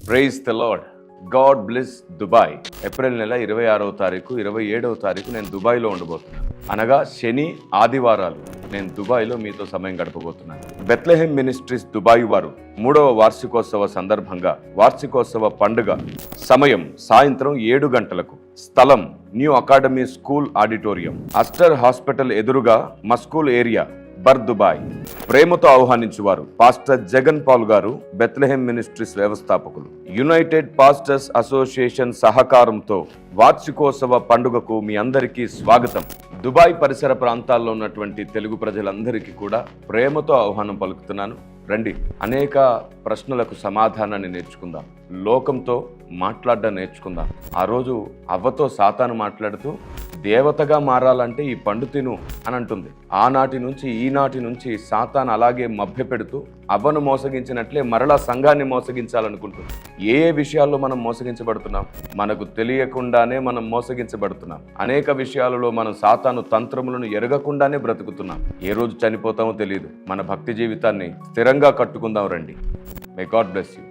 Praise the Lord. God bless Dubai. April నెల 26వ తారీఖు 27వ తారీఖు నేను దుబాయ్లో ఉండబోతున్నాను. అనగా శని ఆదివారాలు నేను దుబాయ్లో మీతో సమయం గడపబోతున్నాను. బెత్లెహెం మినిస్ట్రీస్ దుబాయ్ వారు 3వ వార్షికోత్సవ సందర్భంగా వార్షికోత్సవ పండుగ సమయం సాయంత్రం 7 గంటలకు, స్థలం new academy school auditorium, Aster hospital ఎదురుగా మస్కూల్ ఏరియా, బర్ దుబాయ్. ప్రేమతో ఆహ్వానించువారు పాస్టర్ జగన్ పాల్ గారు, బెత్లెహెం మినిస్ట్రీస్ వ్యవస్థాపకులు. యునైటెడ్ పాస్టర్స్ అసోసియేషన్ సహకారంతో వార్షికోత్సవ పండుగకు మీ అందరికీ స్వాగతం. దుబాయ్ పరిసర ప్రాంతాల్లో ఉన్నటువంటి తెలుగు ప్రజలందరికీ కూడా ప్రేమతో ఆహ్వానం పలుకుతున్నాను. రండి, అనేక ప్రశ్నలకు సమాధానాన్ని నేర్చుకుందాం. లోకంతో మాట్లాడడం నేర్చుకుందాం. ఆ రోజు అవ్వతో సాతాను మాట్లాడుతూ దేవతగా మారాలంటే ఈ పండు తిను అని అంటుంది. ఆనాటి నుంచి ఈనాటి నుంచి సాతాను అలాగే మభ్యపెడుతూ అవ్వను మోసగించినట్లే మరలా సంఘాన్ని మోసగించాలనుకుంటుంది. ఏ విషయాల్లో మనం మోసగించబడుతున్నాం? మనకు తెలియకుండానే మనం మోసగించబడుతున్నాం. అనేక విషయాలలో మనం సాతాను తంత్రములను ఎరగకుండానే బ్రతుకుతున్నాం. ఏ రోజు చనిపోతామో తెలియదు. మన భక్తి జీవితాన్ని స్థిరంగా కట్టుకుందాం. రండి. May God bless you.